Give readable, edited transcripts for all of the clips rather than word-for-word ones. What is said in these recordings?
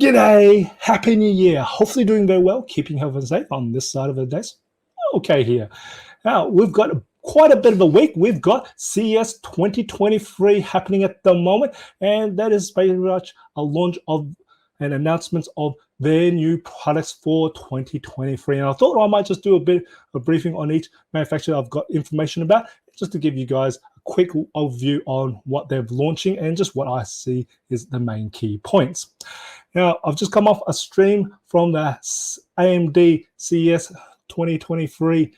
G'day, Happy New Year. Hopefully doing very well, keeping healthy and safe on this side of the desk. Okay here. Now, we've got quite a bit of a week. We've got CES 2023 happening at the moment, and that is pretty much a launch of and announcements of their new products for 2023. And I thought I might just do a bit of briefing on each manufacturer I've got information about, just to give you guys a quick overview on what they're launching and just what I see is the main key points. Now, I've just come off a stream from the AMD CES 2023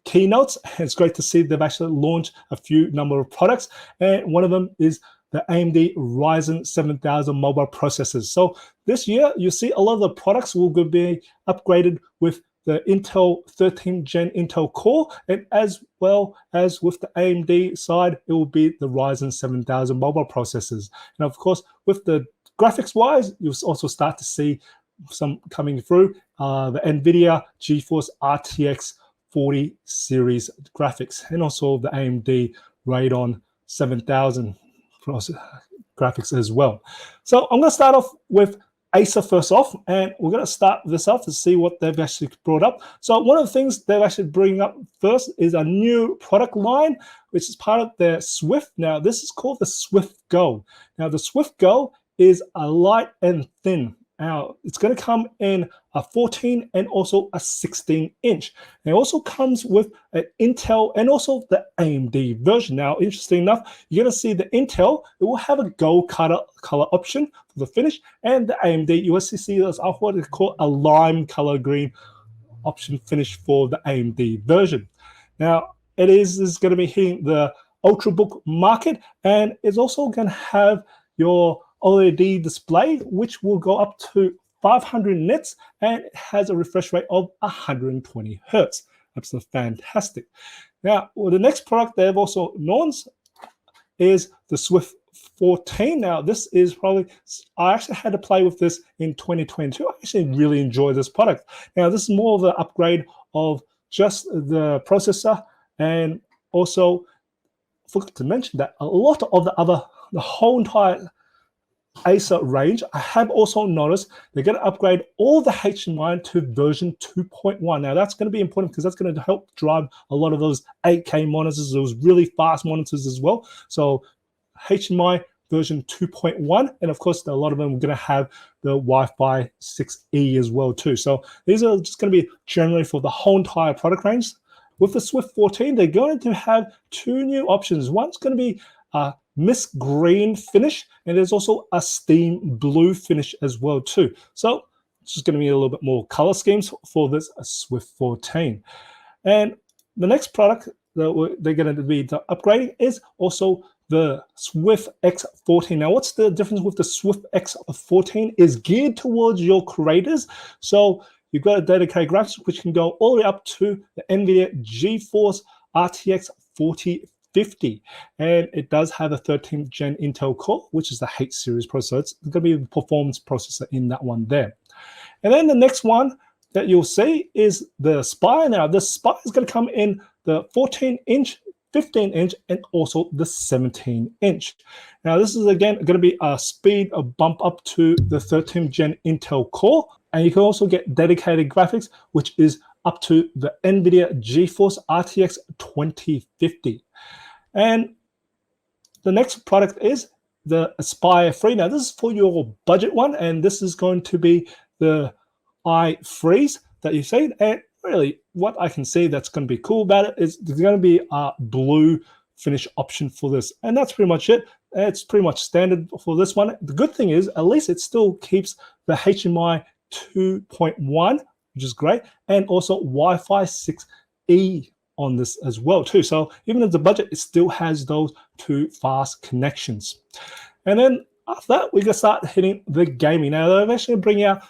keynotes. It's great to see they've actually launched a few number of products, and one of them is the AMD Ryzen 7000 mobile processors. So this year, you see a lot of the products will be upgraded with the Intel 13th Gen Intel Core, and as well as with the AMD side, it will be the Ryzen 7000 mobile processors. And of course, with the graphics-wise, you'll also start to see some coming through, the NVIDIA GeForce RTX 40 series graphics, and also the AMD Radeon 7000 graphics as well. So I'm going to start off with Acer first off, and we're going to start this off to see what they've actually brought up. So one of the things they're actually bringing up first is a new product line, which is part of their Swift. Now, this is called the Swift Go. Now, the Swift Go is a light and thin. Now, it's going to come in a 14 and also a 16-inch. It also comes with an Intel and also the AMD version. Now, interesting enough, you're going to see the Intel, it will have a gold color option for the finish, and the AMD, you will see this, what they call a lime color green option finish for the AMD version. Now, it is going to be hitting the Ultrabook market, and it's also going to have your OLED display, which will go up to 500 nits, and it has a refresh rate of 120 hertz. Absolutely fantastic. Now, well, the next product they've also launched is the Swift 14. Now, this is probably, I actually had to play with this in 2022. I actually really enjoy this product. Now, this is more of an upgrade of just the processor, and also forgot to mention that a lot of the whole entire Acer range, I have also noticed they're going to upgrade all the HDMI to version 2.1. Now, that's going to be important because that's going to help drive a lot of those 8K monitors, those really fast monitors as well. So HDMI version 2.1, and of course, a lot of them are going to have the Wi-Fi 6E as well too. So these are just going to be generally for the whole entire product range. With the Swift 14, they're going to have two new options. One's going to be mist green finish, and there's also a steam blue finish as well too. So it's just going to be a little bit more color schemes for this Swift 14. And the next product that they're going to be upgrading is also the Swift X14. Now, what's the difference with the Swift X14 is geared towards your creators. So you've got a dedicated graphics which can go all the way up to the NVIDIA GeForce RTX 4050, and it does have a 13th Gen Intel Core, which is the H series processor. It's going to be a performance processor in that one there. And then the next one that you'll see is the Spire. Now, the Spire is going to come in the 14-inch, 15-inch, and also the 17-inch. Now, this is again going to be a bump up to the 13th Gen Intel Core, and you can also get dedicated graphics, which is up to the NVIDIA GeForce RTX 2050. And the next product is the Aspire 3. Now, this is for your budget one, and this is going to be the iFreeze that you see. And really, what I can see that's going to be cool about it is there's going to be a blue finish option for this. And that's pretty much it. It's pretty much standard for this one. The good thing is, at least it still keeps the HDMI 2.1, which is great, and also Wi-Fi 6E on this as well too. So even if the budget, it still has those two fast connections. And then after that, we can start hitting the gaming. Now, they're actually bringing out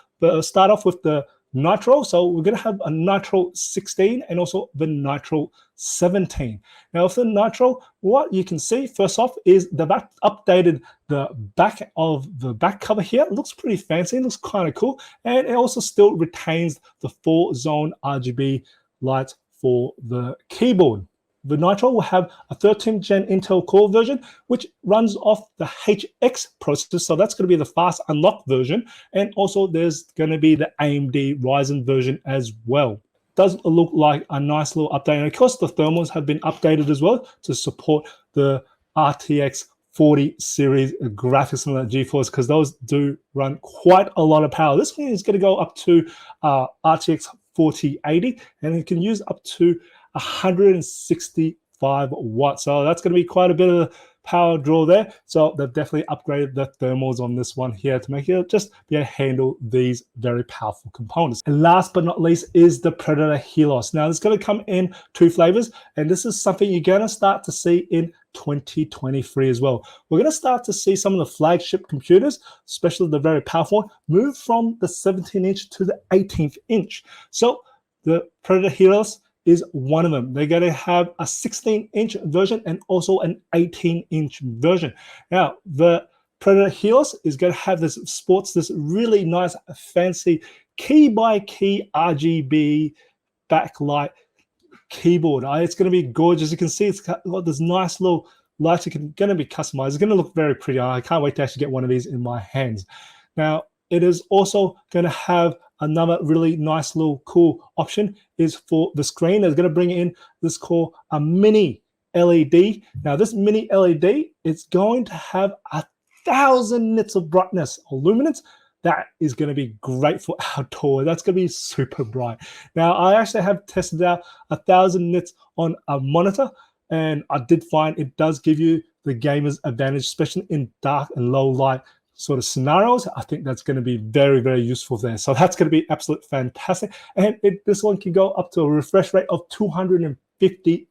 start off with the Nitro. So we're going to have a Nitro 16 and also the Nitro 17. Now, for the Nitro, what you can see first off is they've updated the back of the back cover here. It looks pretty fancy. It looks kind of cool. And it also still retains the 4-zone RGB lights for the keyboard. the Nitro will have a 13th gen Intel Core version, which runs off the HX processor. So that's going to be the fast unlock version. And also there's going to be the AMD Ryzen version as well. Does look like a nice little update. And of course, the thermals have been updated as well to support the RTX 40 series graphics on the GeForce, because those do run quite a lot of power. This one is going to go up to RTX 4080, and it can use up to 165 watts. So that's going to be quite a bit of power draw there. So they've definitely upgraded the thermals on this one here to make it just be able to handle these very powerful components. And last but not least is the Predator Helios. Now it's going to come in 2 flavors, and this is something you're going to start to see in 2023 as well. We're going to start to see some of the flagship computers, especially the very powerful one, move from the 17-inch to the 18th inch. So the Predator Helios is one of them. They're going to have a 16-inch version and also an 18-inch version. Now, the Predator Helios is going to have this really nice, fancy key-by-key RGB backlight keyboard. It's going to be gorgeous. You can see it's got this nice little lights. It's going to be customized. It's going to look very pretty. I can't wait to actually get one of these in my hands. Now, it is also going to have another really nice little cool option is for the screen. It's going to bring in this called a mini LED. Now this mini LED, it's going to have 1,000 nits of brightness or luminance. That is going to be great for outdoor. That's going to be super bright. Now I actually have tested out 1,000 nits on a monitor, and I did find it does give you the gamer's advantage, especially in dark and low light sort of scenarios. I think that's going to be very, very useful there. So that's going to be absolutely fantastic. And this one can go up to a refresh rate of 250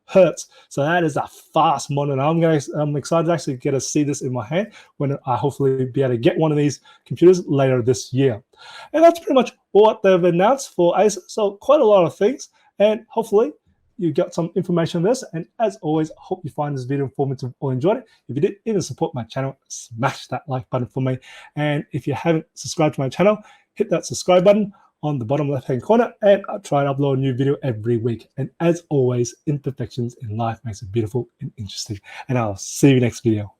hertz. So that is a fast monitor. I'm excited to actually get to see this in my hand when I hopefully be able to get one of these computers later this year. And that's pretty much what they've announced for Acer. So quite a lot of things, and hopefully you got some information on this. And as always, I hope you find this video informative or enjoyed it. If you did, even support my channel, smash that like button for me. And if you haven't subscribed to my channel, hit that subscribe button on the bottom left-hand corner, and I try to upload a new video every week. And as always, imperfections in life makes it beautiful and interesting. And I'll see you next video.